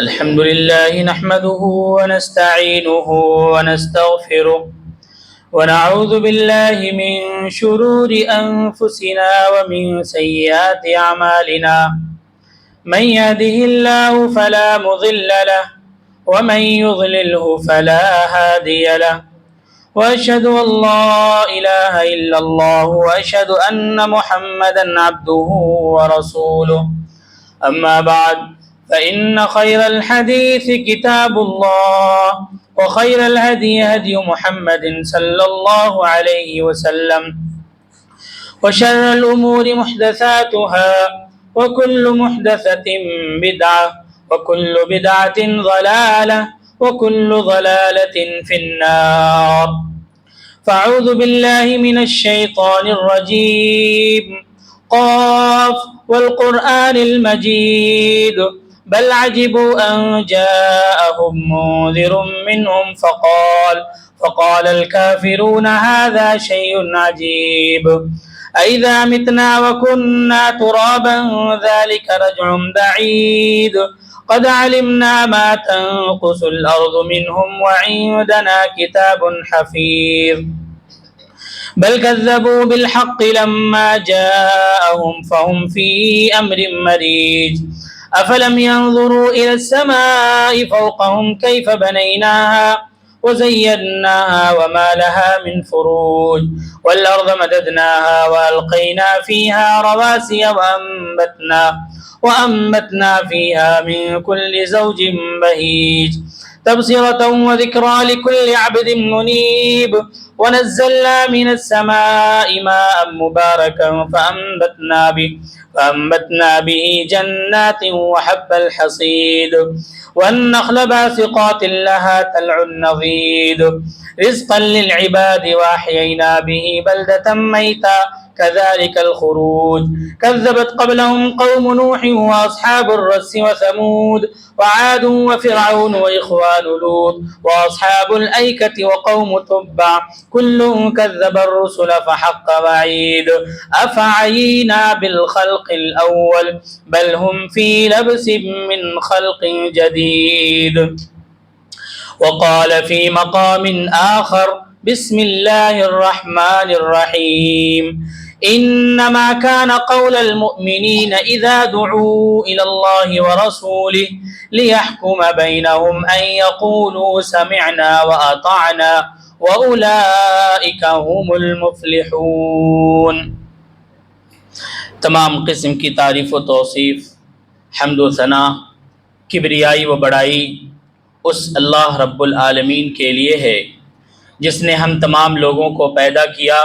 الحمد لله نحمده ونستعينه ونستغفره ونعوذ بالله من شرور أنفسنا ومن سيئات أعمالنا من يهده الله فلا مضل له ومن يضلله فلا هادي له وأشهد أن لا إله إلا الله وأشهد أن محمدا عبده ورسوله أما بعد فإن خير الحديث كتاب الله وخير الهدي هدي محمد صلى الله عليه وسلم وشر الأمور محدثاتها وكل محدثة بدعة وكل بدعة ضلالة وكل ضلالة في النار. فأعوذ بالله من الشيطان الرجيم. قاف والقرآن المجيد بل عجبوا أن جاءهم منذر منهم فقال الكافرون هذا شيء عجيب أئذا متنا وكنا ترابا ذلك رجع بعيد قد علمنا ما تنقص الأرض منهم وعندنا كتاب حفيظ بل كذبوا بالحق لما جاءهم فهم في أمر مريج أفلم ينظروا إلى السماء فوقهم كيف بنيناها وزيناها وما لها من فروج والأرض مددناها وألقينا فيها رواسي وأنبتنا فيها من كل زوج بهيج تبصرة وذكرى لكل عبد منيب ونزلنا من السماء ماء مباركا فأنبتنا به جنات وحب الحصيد والنخل باسقات لها طلع نضيد رزقا للعباد وأحيينا به بلدة ميتا كذلك الخروج كذبت قبلهم قوم نوح وأصحاب الرس وثمود وعاد وفرعون وإخوان لوط وأصحاب الأيكة وقوم تبع كل كذب الرسل فحق وعيد أفعينا بالخلق الأول بل هم في لبس من خلق جديد. وقال في مقام آخر بسم الله الرحمن الرحيم إنما كان قول المؤمنين إذا دعوا إلى الله ورسوله ليحكم بينهم أن يقولوا سمعنا وأطعنا وأولئك هم المفلحون. تمام قسم کی تعریف و توصیف، حمد و ثنا، کبریائی و بڑائی اس اللہ رب العالمین کے لیے ہے جس نے ہم تمام لوگوں کو پیدا کیا،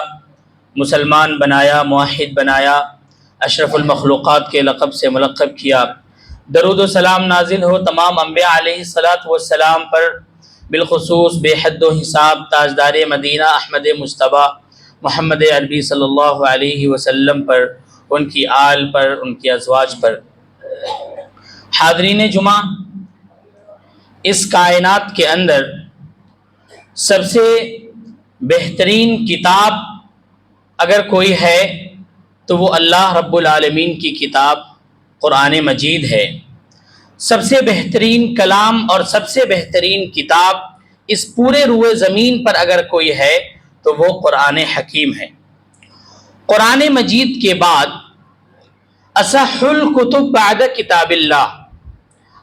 مسلمان بنایا، موحد بنایا، اشرف المخلوقات کے لقب سے ملقب کیا۔ درود و سلام نازل ہو تمام انبیاء علیہ الصلاۃ والسلام پر، بالخصوص بے حد و حساب تاجدار مدینہ احمد مجتبیٰ محمد عربی صلی اللہ علیہ وسلم پر، ان کی آل پر، ان کی ازواج پر۔ حاضرین جمعہ، اس کائنات کے اندر سب سے بہترین کتاب اگر کوئی ہے تو وہ اللہ رب العالمین کی کتاب قرآن مجید ہے۔ سب سے بہترین کلام اور سب سے بہترین کتاب اس پورے روئے زمین پر اگر کوئی ہے تو وہ قرآن حکیم ہے۔ قرآن مجید کے بعد اصح الکتب بعد کتاب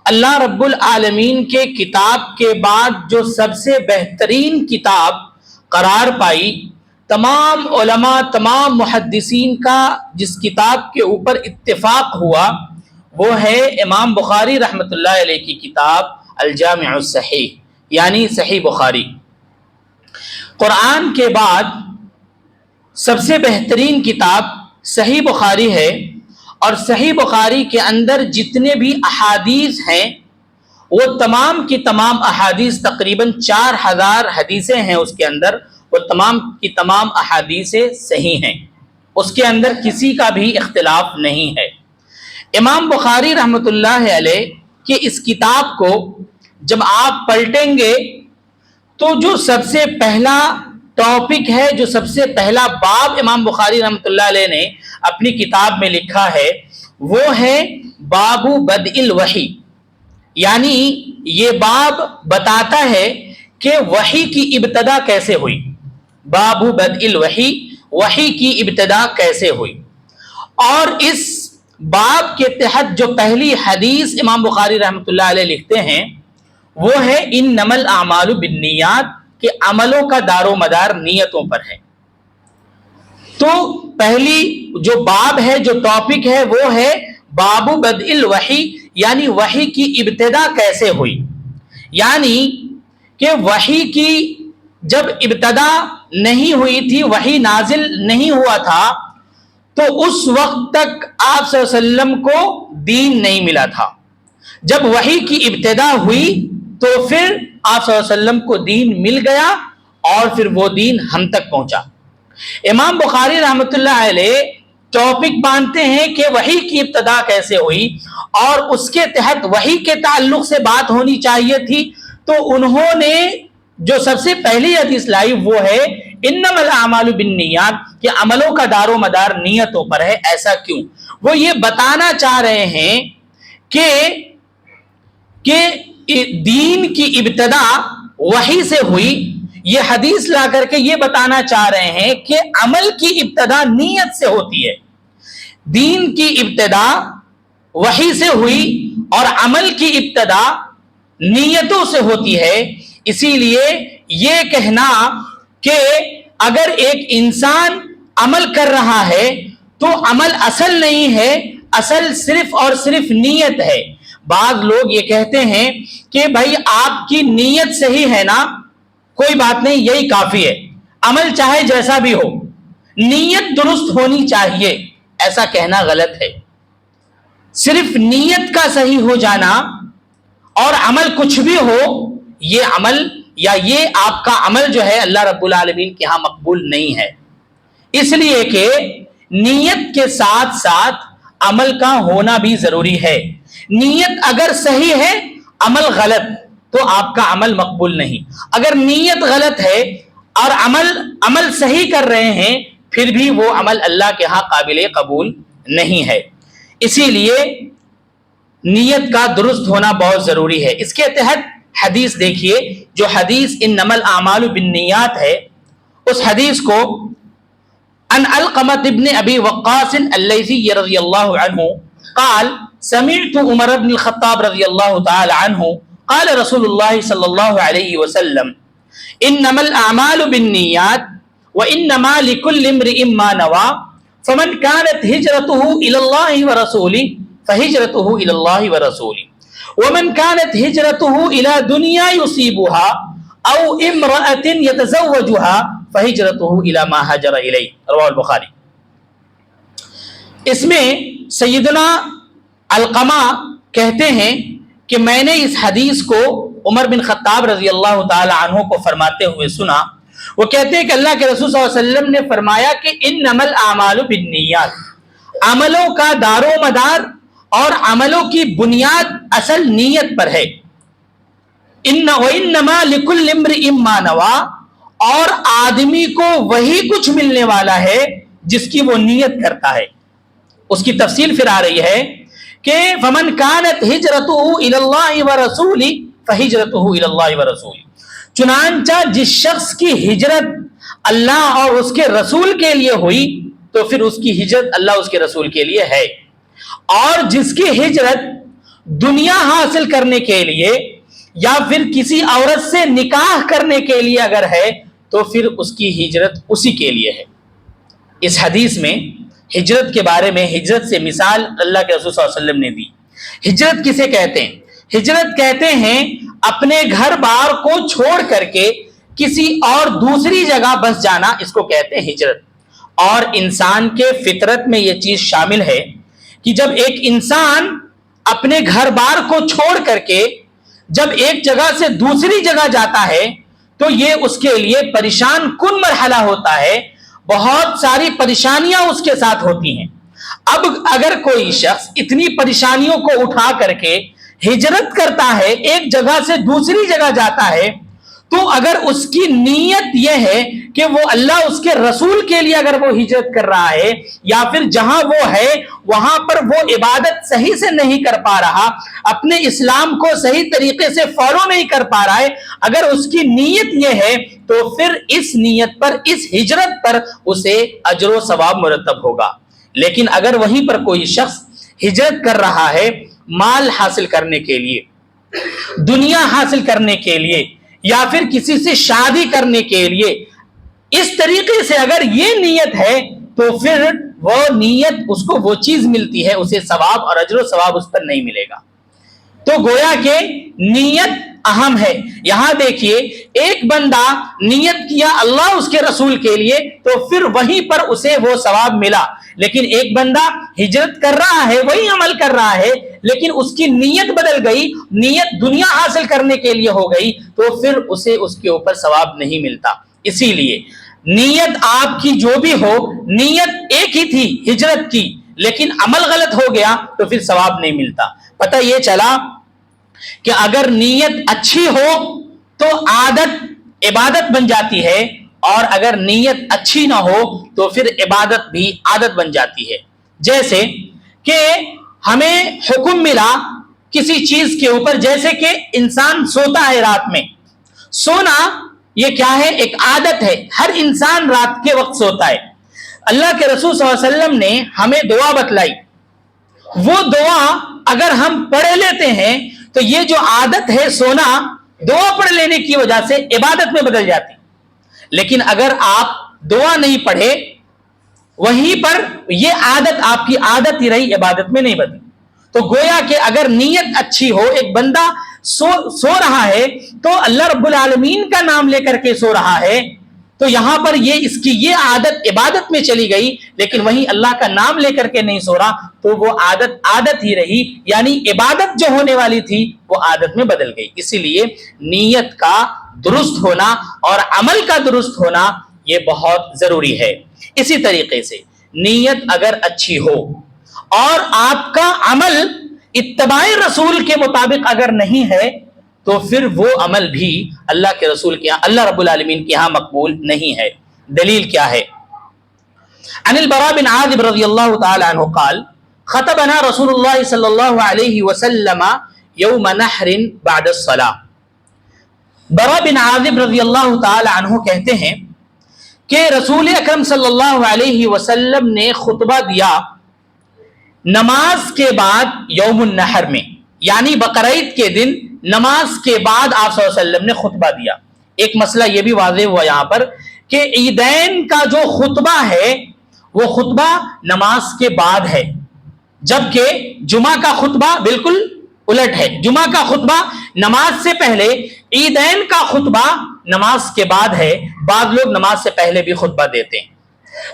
اللہ رب العالمین کے کتاب کے بعد جو سب سے بہترین کتاب قرار پائی، تمام علماء، تمام محدثین کا جس کتاب کے اوپر اتفاق ہوا وہ ہے امام بخاری رحمۃ اللہ علیہ کی کتاب الجامع الصحیح، یعنی صحیح بخاری۔ قرآن کے بعد سب سے بہترین کتاب صحیح بخاری ہے، اور صحیح بخاری کے اندر جتنے بھی احادیث ہیں وہ تمام کی تمام احادیث، تقریباً 4000 حدیثیں ہیں اس کے اندر، وہ تمام کی تمام احادیثیں صحیح ہیں، اس کے اندر کسی کا بھی اختلاف نہیں ہے۔ امام بخاری رحمۃ اللہ علیہ کی اس کتاب کو جب آپ پلٹیں گے تو جو سب سے پہلا ٹاپک ہے، جو سب سے پہلا باب امام بخاری رحمۃ اللہ علیہ نے اپنی کتاب میں لکھا ہے وہ ہے باب بدء الوحی، یعنی یہ باب بتاتا ہے کہ وحی کی ابتدا کیسے ہوئی. باب بدء الوحی، وحی کی ابتدا کیسے ہوئی. اور اس باب کے تحت جو پہلی حدیث امام بخاری رحمۃ اللہ علیہ لکھتے ہیں وہ ہے انما الاعمال بالنیات، کہ عملوں کا دار و مدار نیتوں پر ہے. تو پہلی جو باب ہے، جو ٹاپک ہے، وہ ہے باب بدء الوحی، یعنی وحی کی ابتدا کیسے ہوئی. یعنی کہ وحی کی جب ابتدا نہیں ہوئی تھی، وحی نازل نہیں ہوا تھا، تو اس وقت تک آپ صلی اللہ علیہ وسلم کو دین نہیں ملا تھا. جب وحی کی ابتدا ہوئی تو پھر آپ صلی اللہ علیہ وسلم کو دین مل گیا اور پھر وہ دین ہم تک پہنچا. امام بخاری رحمۃ اللہ علیہ ٹاپک باندھتے ہیں کہ وحی کی ابتدا کیسے ہوئی، اور اس کے تحت وحی کے تعلق سے بات ہونی چاہیے تھی. تو انہوں نے جو سب سے پہلی حدیث لائی وہ ہے انما الاعمال بالنیات، کہ عملوں کا دار و مدار نیتوں پر ہے. ایسا کیوں؟ وہ یہ بتانا چاہ رہے ہیں کہ دین کی ابتدا وحی سے ہوئی. یہ حدیث لا کر کے یہ بتانا چاہ رہے ہیں کہ عمل کی ابتدا نیت سے ہوتی ہے. دین کی ابتدا وحی سے ہوئی اور عمل کی ابتدا نیتوں سے ہوتی ہے. اسی لیے یہ کہنا کہ اگر ایک انسان عمل کر رہا ہے تو عمل اصل نہیں ہے، اصل صرف اور صرف نیت ہے. بعض لوگ یہ کہتے ہیں کہ بھائی آپ کی نیت صحیح ہے نا، کوئی بات نہیں، یہی کافی ہے، عمل چاہے جیسا بھی ہو، نیت درست ہونی چاہیے. ایسا کہنا غلط ہے. صرف نیت کا صحیح ہو جانا اور عمل کچھ بھی ہو، یہ عمل یا یہ آپ کا عمل جو ہے اللہ رب العالمین کے ہاں مقبول نہیں ہے. اس لیے کہ نیت کے ساتھ ساتھ عمل کا ہونا بھی ضروری ہے. نیت اگر صحیح ہے، عمل غلط، تو آپ کا عمل مقبول نہیں. اگر نیت غلط ہے اور عمل صحیح کر رہے ہیں، پھر بھی وہ عمل اللہ کے ہاں قابل قبول نہیں ہے. اسی لیے نیت کا درست ہونا بہت ضروری ہے. اس کے تحت حدیث دیکھیے، جو حدیث انما الاعمال بالنیات ہے، اس حدیث کو ان علقمۃ ابن ابی وقاص اللیثی رضی اللہ عنہ قال سمعت عمر بن الخطاب رضی اللہ تعالی عنہ قال رسول اللہ صلی اللہ علیہ وسلم انما الاعمال بالنیات وانما لكل امرئ ما نوى فمن كانت هجرته الى الله ورسوله فهجرته الى الله ورسوله ومن كانت هجرته الى دنيا يصيبها او امرأة يتزوجها فهجرته الى ما هاجر اليه. رواه البخاری. اس میں سیدنا علقمہ کہتے ہیں کہ میں نے اس حدیث کو عمر بن خطاب رضی اللہ تعالی عنہ کو فرماتے ہوئے سنا. وہ کہتے ہیں کہ اللہ کے رسول صلی اللہ علیہ وسلم نے فرمایا کہ انما الاعمال بالنیات، عملوں کا دار و مدار اور عملوں کی بنیاد اصل نیت پر ہے. وانما لكل امرئ ما نوى، اور آدمی کو وہی کچھ ملنے والا ہے جس کی وہ نیت کرتا ہے. اس کی تفصیل پھر آ رہی ہے کہ فمن كانت هجرته الى الله ورسوله فهجرته الى الله ورسوله. چنانچہ جس شخص کی ہجرت اللہ اور اس کے رسول کے لیے ہوئی تو پھر اس کی ہجرت اللہ اس کے رسول کے لیے ہے. اور جس کی ہجرت دنیا حاصل کرنے کے لیے یا پھر کسی عورت سے نکاح کرنے کے لیے اگر ہے تو پھر اس کی ہجرت اسی کے لیے ہے. اس حدیث میں ہجرت کے بارے میں ہجرت سے مثال اللہ کے رسول صلی اللہ علیہ وسلم نے دی. ہجرت کسے کہتے ہیں؟ ہجرت کہتے ہیں اپنے گھر بار کو چھوڑ کر کے کسی اور دوسری جگہ بس جانا، اس کو کہتے ہیں ہجرت. اور انسان کے فطرت میں یہ چیز شامل ہے کہ جب ایک انسان اپنے گھر بار کو چھوڑ کر کے جب ایک جگہ سے دوسری جگہ جاتا ہے تو یہ اس کے لیے پریشان کن مرحلہ ہوتا ہے. بہت ساری پریشانیاں اس کے ساتھ ہوتی ہیں. اب اگر کوئی شخص اتنی پریشانیوں کو اٹھا کر کے ہجرت کرتا ہے، ایک جگہ سے دوسری جگہ جاتا ہے، تو اگر اس کی نیت یہ ہے کہ وہ اللہ اس کے رسول کے لیے اگر وہ ہجرت کر رہا ہے، یا پھر جہاں وہ ہے وہاں پر وہ عبادت صحیح سے نہیں کر پا رہا، اپنے اسلام کو صحیح طریقے سے فالو نہیں کر پا رہا ہے، اگر اس کی نیت یہ ہے تو پھر اس نیت پر، اس ہجرت پر اسے اجر و ثواب مرتب ہوگا۔ لیکن اگر وہیں پر کوئی شخص ہجرت کر رہا ہے مال حاصل کرنے کے لیے، دنیا حاصل کرنے کے لیے، یا پھر کسی سے شادی کرنے کے لیے، اس طریقے سے اگر یہ نیت ہے تو پھر وہ نیت اس کو وہ چیز ملتی ہے، اسے ثواب اور اجر و ثواب اس پر نہیں ملے گا۔ تو گویا کہ نیت اہم ہے۔ یہاں دیکھیے ایک بندہ نیت کیا اللہ اس کے رسول کے لیے تو پھر وہیں پر اسے وہ ثواب ملا، لیکن ایک بندہ ہجرت کر رہا ہے، وہی عمل کر رہا ہے، لیکن اس کی نیت بدل گئی، نیت دنیا حاصل کرنے کے لیے ہو گئی، تو پھر اسے اس کے اوپر ثواب نہیں ملتا۔ اسی لیے نیت آپ کی جو بھی ہو، نیت ایک ہی تھی ہجرت کی، لیکن عمل غلط ہو گیا تو پھر ثواب نہیں ملتا۔ پتہ یہ چلا کہ اگر نیت اچھی ہو تو عادت عبادت بن جاتی ہے، اور اگر نیت اچھی نہ ہو تو پھر عبادت بھی عادت بن جاتی ہے۔ جیسے کہ ہمیں حکم ملا کسی چیز کے اوپر، جیسے کہ انسان سوتا ہے رات میں، سونا یہ کیا ہے؟ ایک عادت ہے، ہر انسان رات کے وقت سوتا ہے۔ اللہ کے رسول صلی اللہ علیہ وسلم نے ہمیں دعا بتلائی، وہ دعا اگر ہم پڑھ لیتے ہیں تو یہ جو عادت ہے سونا، دعا پڑھ لینے کی وجہ سے عبادت میں بدل جاتی۔ لیکن اگر آپ دعا نہیں پڑھے، وہیں پر یہ عادت آپ کی عادت ہی رہی، عبادت میں نہیں بدلی۔ تو گویا کہ اگر نیت اچھی ہو، ایک بندہ سو رہا ہے تو اللہ رب العالمین کا نام لے کر کے سو رہا ہے، تو یہاں پر اس کی یہ عادت عبادت میں چلی گئی، لیکن وہیں اللہ کا نام لے کر کے نہیں سو رہا، تو وہ عادت ہی رہی، یعنی عبادت جو ہونے والی تھی وہ عادت میں بدل گئی۔ اسی لیے نیت کا درست ہونا اور عمل کا درست ہونا یہ بہت ضروری ہے۔ اسی طریقے سے نیت اگر اچھی ہو اور آپ کا عمل اتباع رسول کے مطابق اگر نہیں ہے تو پھر وہ عمل بھی اللہ کے رسول کے یہاں، اللہ رب العالمین کے یہاں مقبول نہیں ہے۔ دلیل کیا ہے؟ عن البراء بن عازب رضی اللہ تعالی عنہ قال خطبنا رسول اللہ صلی اللہ علیہ وسلم یوم نحر بعد الصلاة۔ براء بن عازب رضی اللہ تعالی عنہ کہتے ہیں کہ رسول اکرم صلی اللہ علیہ وسلم نے خطبہ دیا نماز کے بعد یوم النحر میں، یعنی بقرعید کے دن نماز کے بعد آپ صلی اللہ علیہ وسلم نے خطبہ دیا۔ ایک مسئلہ یہ بھی واضح ہوا یہاں پر کہ عیدین کا جو خطبہ ہے وہ خطبہ نماز کے بعد ہے، جبکہ جمعہ کا خطبہ بالکل الٹ ہے۔ جمعہ کا خطبہ نماز سے پہلے، عیدین کا خطبہ نماز کے بعد ہے۔ بعض لوگ نماز سے پہلے بھی خطبہ دیتے ہیں۔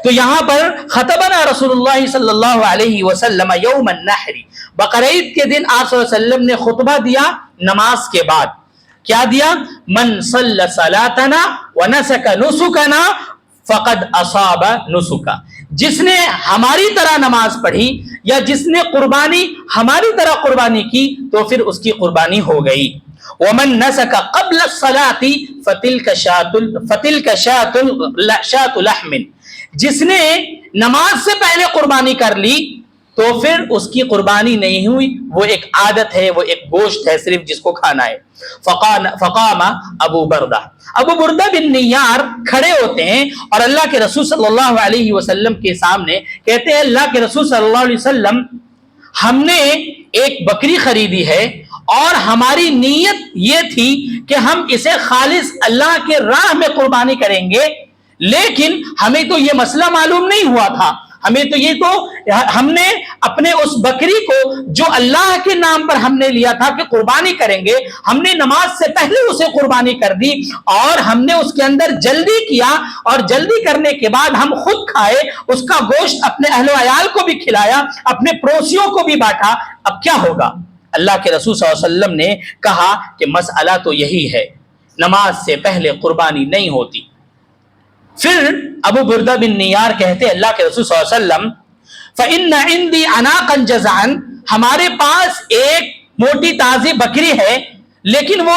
تو یہاں پر خطبنا رسول اللہ صلی اللہ علیہ وسلم یوم النحر، بقرعید کے دن آپ صلی اللہ علیہ وسلم نے خطبہ دیا نماز کے بعد۔ کیا دیا؟ من صلی صلاتنا ونسک نسکنا فقد اصاب نسکا، جس نے ہماری طرح نماز پڑھی یا جس نے قربانی ہماری طرح قربانی کی تو پھر اس کی قربانی ہو گئی۔ ومن نسک قبل الصلاة فتلک شاۃ لحم، جس نے نماز سے پہلے قربانی کر لی تو پھر اس کی قربانی نہیں ہوئی، وہ ایک عادت ہے، وہ ایک گوشت ہے صرف جس کو کھانا ہے۔ فقام ابو بردہ بن نیار کھڑے ہوتے ہیں اور اللہ کے رسول صلی اللہ علیہ وسلم کے سامنے کہتے ہیں اللہ کے رسول صلی اللہ علیہ وسلم، ہم نے ایک بکری خریدی ہے اور ہماری نیت یہ تھی کہ ہم اسے خالص اللہ کے راہ میں قربانی کریں گے، لیکن ہمیں تو یہ مسئلہ معلوم نہیں ہوا تھا، ہم نے اپنے اس بکری کو جو اللہ کے نام پر ہم نے لیا تھا کہ قربانی کریں گے، ہم نے نماز سے پہلے اسے قربانی کر دی اور ہم نے اس کے اندر جلدی کیا، اور جلدی کرنے کے بعد ہم خود کھائے، اس کا گوشت اپنے اہل و عیال کو بھی کھلایا، اپنے پڑوسیوں کو بھی بانٹا۔ اب کیا ہوگا؟ اللہ کے رسول صلی اللہ علیہ وسلم نے کہا کہ مسئلہ تو یہی ہے، نماز سے پہلے قربانی نہیں ہوتی۔ پھر ابو بردہ بن نیار کہتے اللہ کے رسول صلی اللہ علیہ وسلم فَإِنَّ عِنْدِي عَنَاقًا جَزَعًا، ہمارے پاس ایک موٹی تازی بکری ہے لیکن وہ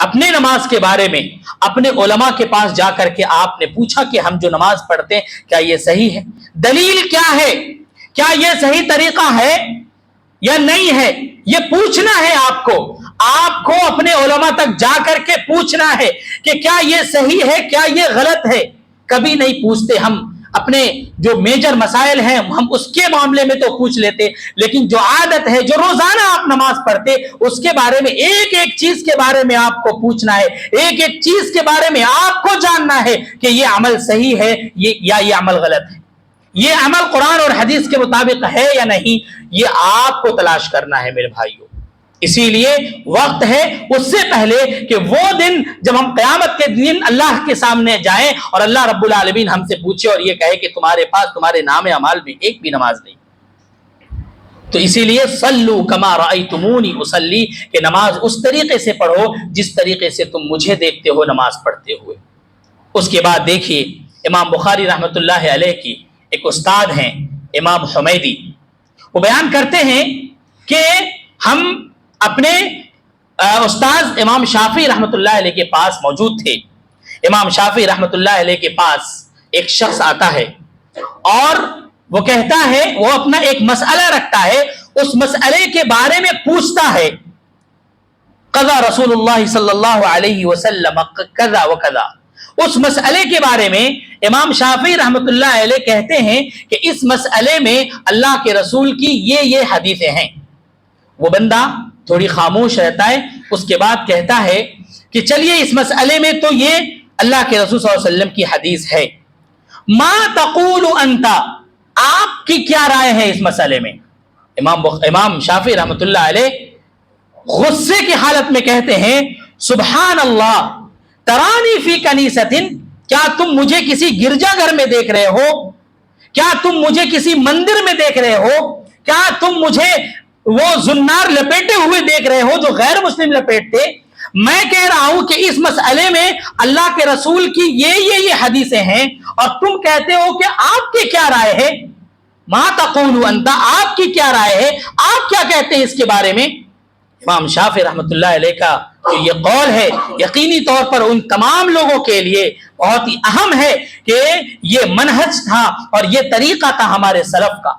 اپنے نماز کے بارے میں اپنے علماء کے پاس جا کر کے آپ نے پوچھا کہ ہم جو نماز پڑھتے ہیں کیا یہ صحیح ہے؟ دلیل کیا ہے؟ کیا یہ صحیح طریقہ ہے یا نہیں ہے؟ یہ پوچھنا ہے آپ کو اپنے علماء تک جا کر کے پوچھنا ہے کہ کیا یہ صحیح ہے، کیا یہ غلط ہے۔ کبھی نہیں پوچھتے ہم، اپنے جو میجر مسائل ہیں ہم اس کے معاملے میں تو پوچھ لیتے، لیکن جو عادت ہے، جو روزانہ آپ نماز پڑھتے، اس کے بارے میں ایک ایک چیز کے بارے میں آپ کو پوچھنا ہے، ایک ایک چیز کے بارے میں آپ کو جاننا ہے کہ یہ عمل صحیح ہے یا یہ عمل غلط ہے، یہ عمل قرآن اور حدیث کے مطابق ہے یا نہیں، یہ آپ کو تلاش کرنا ہے میرے بھائیوں۔ اسی لیے وقت ہے اس سے پہلے کہ وہ دن جب ہم قیامت کے دن اللہ کے سامنے جائیں اور اللہ رب العالمین ہم سے پوچھے اور یہ کہے کہ تمہارے پاس تمہارے نام اعمال میں ایک بھی نماز نہیں۔ تو اسی لیے صلو کما رأیتمونی اصلی، کہ نماز اس طریقے سے پڑھو جس طریقے سے تم مجھے دیکھتے ہو نماز پڑھتے ہوئے۔ اس کے بعد دیکھیے امام بخاری رحمۃ اللہ علیہ کی ایک استاد ہیں امام حمیدی، وہ بیان کرتے ہیں کہ ہم اپنے استاد امام شافعی رحمۃ اللہ علیہ کے پاس موجود تھے۔ امام شافعی رحمۃ اللہ علیہ کے پاس ایک شخص آتا ہے اور وہ کہتا ہے، وہ اپنا ایک مسئلہ رکھتا ہے، اس مسئلے کے بارے میں پوچھتا ہے، قضا رسول اللہ صلی اللہ علیہ وسلم کذا و کذا۔ اس مسئلے کے بارے میں امام شافعی رحمۃ اللہ علیہ کہتے ہیں کہ اس مسئلے میں اللہ کے رسول کی یہ حدیثیں ہیں۔ وہ بندہ تھوڑی خاموش رہتا ہے، اس کے بعد کہتا ہے کہ چلیے اس مسئلے میں تو یہ اللہ کے رسول صلی اللہ علیہ وسلم کی حدیث ہے، ما تقول انت، آپ کی کیا رائے ہے اس مسئلے میں؟ امام شافعی رحمۃ اللہ علیہ غصے کی حالت میں کہتے ہیں، سبحان اللہ ترانی فی کنیست، کیا تم مجھے کسی گرجا گھر میں دیکھ رہے ہو؟ کیا تم مجھے کسی مندر میں دیکھ رہے ہو؟ کیا تم مجھے وہ زنار لپیٹے ہوئے دیکھ رہے ہو جو غیر مسلم لپیٹتے؟ میں کہہ رہا ہوں کہ اس مسئلے میں اللہ کے رسول کی یہ حدیثیں ہیں اور تم کہتے ہو کہ آپ کی کیا رائے ہے؟ ما تقول انت، آپ کی کیا رائے ہے، آپ کیا کہتے ہیں اس کے بارے میں؟ امام شافعی رحمۃ اللہ علیہ کا جو یہ قول ہے یقینی طور پر ان تمام لوگوں کے لیے بہت ہی اہم ہے کہ یہ منہج تھا اور یہ طریقہ تھا ہمارے سلف کا،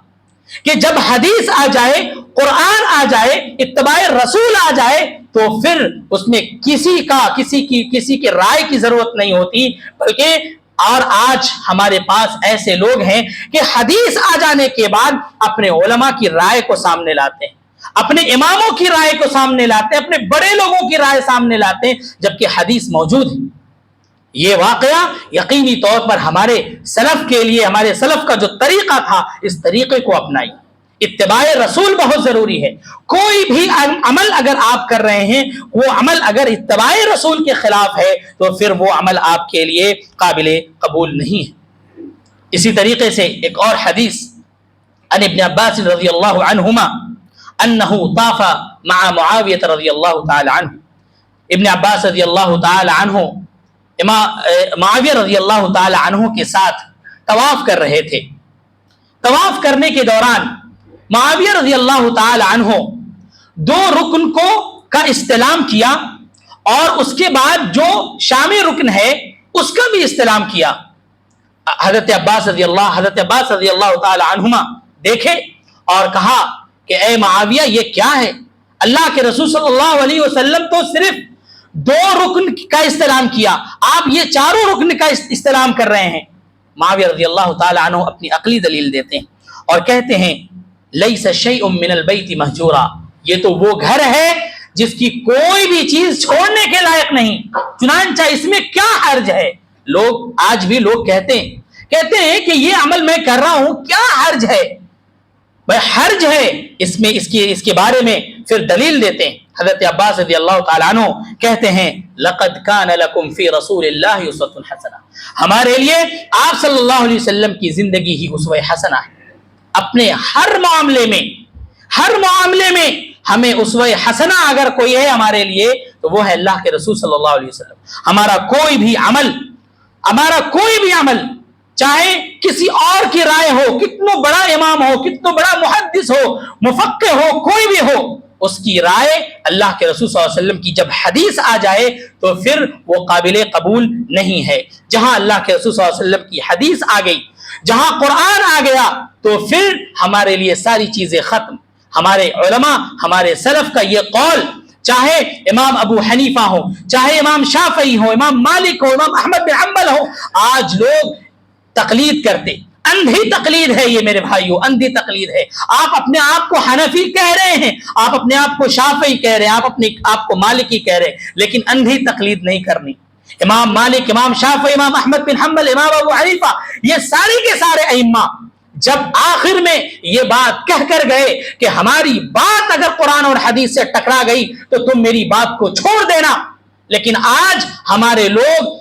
کہ جب حدیث آ جائے، قرآن آ جائے، اتباع رسول آ جائے، تو پھر اس میں کسی کی رائے کی ضرورت نہیں ہوتی، بلکہ اور آج ہمارے پاس ایسے لوگ ہیں کہ حدیث آ جانے کے بعد اپنے علماء کی رائے کو سامنے لاتے ہیں، اپنے اماموں کی رائے کو سامنے لاتے ہیں، اپنے بڑے لوگوں کی رائے سامنے لاتے ہیں، جبکہ حدیث موجود ہے۔ یہ واقعہ یقینی طور پر ہمارے سلف کے لیے، ہمارے سلف کا جو طریقہ تھا، اس طریقے کو اپنائیے۔ اتباع رسول بہت ضروری ہے۔ کوئی بھی عمل اگر آپ کر رہے ہیں، وہ عمل اگر اتباع رسول کے خلاف ہے تو پھر وہ عمل آپ کے لیے قابل قبول نہیں ہے۔ اسی طریقے سے ایک اور حدیث عن ابن عباس رضی اللہ عنہما انہ طاف مع معاویہ رضی اللہ تعالی عنہ، ابن عباس رضی اللہ تعالی عنہ معاویہ رضی اللہ تعالی عنہ کے ساتھ طواف کر رہے تھے۔ طواف کرنے کے دوران معاویہ رضی اللہ تعالی عنہ 2 رکن کا استلام کیا اور اس کے بعد جو شامی رکن ہے اس کا بھی استلام کیا۔ حضرت عباس رضی اللہ تعالی عنہما دیکھے اور کہا کہ اے معاویہ یہ کیا ہے؟ اللہ کے رسول صلی اللہ علیہ وسلم تو صرف 2 رکن کا استلام کیا، آپ یہ 4 رکن کا استلام کر رہے ہیں۔ معاویہ رضی اللہ تعالی عنہ اپنی عقلی دلیل دیتے ہیں اور کہتے ہیں لیس شیء من البیت مہجورا، یہ تو وہ گھر ہے جس کی کوئی بھی چیز چھوڑنے کے لائق نہیں، چنانچہ اس میں کیا حرج ہے؟ آج بھی لوگ کہتے ہیں کہ یہ عمل میں کر رہا ہوں، کیا حرج ہے؟ بھائی حرج ہے اس میں، اس کے بارے میں پھر دلیل دیتے ہیں۔ حضرت عباس رضی اللہ تعالیٰ عنہ کہتے ہیں لقد کان لکم فی رسول اللہ اسوۃ حسنہ، ہمارے لیے آپ صلی اللہ علیہ وسلم کی زندگی ہی اسوہ حسنہ ہے۔ اپنے ہر معاملے میں ہمیں اسوہ حسنہ اگر کوئی ہے ہمارے لیے تو وہ ہے اللہ کے رسول صلی اللہ علیہ وسلم۔ ہمارا کوئی بھی عمل چاہے کسی اور کی رائے ہو، کتنا بڑا امام ہو، کتنا بڑا محدث ہو، مفقہ ہو، کوئی بھی ہو، اس کی رائے اللہ کے رسول صلی اللہ علیہ وسلم کی جب حدیث آ جائے تو پھر وہ قابل قبول نہیں ہے۔ جہاں اللہ کے رسول صلی اللہ علیہ وسلم کی حدیث آ گئی، جہاں قرآن آ گیا، تو پھر ہمارے لیے ساری چیزیں ختم۔ ہمارے علماء، ہمارے سلف کا یہ قول، چاہے امام ابو حنیفہ ہو، چاہے امام شافعی ہو، امام مالک ہو، امام احمد بن حنبل ہو، آج لوگ تقلید کرتے، اندھی تقلید ہے یہ میرے بھائیو، اندھی تقلید ہے۔ آپ اپنے آپ کو حنفی کہہ رہے ہیں، آپ اپنے آپ کو شافعی کہہ رہے ہیں، آپ اپنے آپ کو مالکی کہہ رہے ہیں، لیکن اندھی تقلید نہیں کرنی۔ امام مالک، امام شافعی، امام احمد بن حنبل، امام ابو حنیفہ، یہ سارے کے سارے ائمہ جب آخر میں یہ بات کہہ کر گئے کہ ہماری بات اگر قرآن اور حدیث سے ٹکرا گئی تو تم میری بات کو چھوڑ دینا، لیکن آج ہمارے لوگ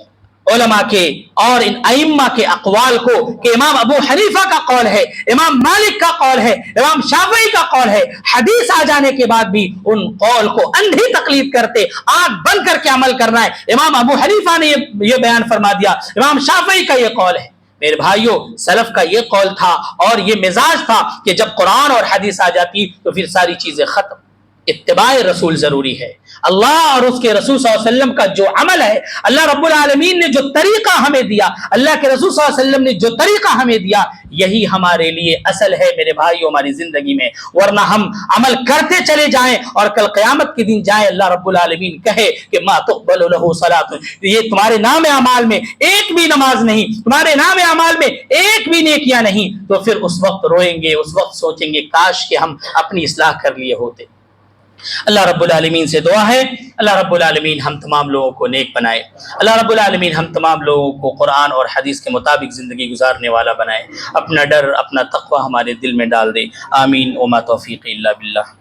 علماء کے اور ان ائمہ کے اقوال کو، کہ امام ابو حنیفہ کا قول ہے، امام مالک کا قول ہے، امام شافعی کا قول ہے، حدیث آ جانے کے بعد بھی ان قول کو اندھی تقلید کرتے، آنکھ بند کر کے عمل کرنا ہے۔ امام ابو حنیفہ نے یہ بیان فرما دیا، امام شافعی کا یہ قول ہے۔ میرے بھائیوں، سلف کا یہ قول تھا اور یہ مزاج تھا کہ جب قرآن اور حدیث آ جاتی تو پھر ساری چیزیں ختم۔ اتباع رسول ضروری ہے۔ اللہ اور اس کے رسول صلی اللہ علیہ وسلم کا جو عمل ہے، اللہ رب العالمین نے جو طریقہ ہمیں دیا، اللہ کے رسول صلی اللہ علیہ وسلم نے جو طریقہ ہمیں دیا، یہی ہمارے لیے اصل ہے میرے بھائیوں ہماری زندگی میں۔ ورنہ ہم عمل کرتے چلے جائیں اور کل قیامت کے دن جائیں، اللہ رب العالمین کہے کہ ما تقبل له صلاۃ، یہ تمہارے نام اعمال میں ایک بھی نماز نہیں، تمہارے نام اعمال میں ایک بھی نیکیاں نہیں، تو پھر اس وقت روئیں گے، اس وقت سوچیں گے کاش کہ ہم اپنی اصلاح کر لیے ہوتے۔ اللہ رب العالمین سے دعا ہے، اللہ رب العالمین ہم تمام لوگوں کو نیک بنائے، اللہ رب العالمین ہم تمام لوگوں کو قرآن اور حدیث کے مطابق زندگی گزارنے والا بنائے، اپنا ڈر، اپنا تقوی ہمارے دل میں ڈال دے۔ آمین۔ وما توفیق الا باللہ۔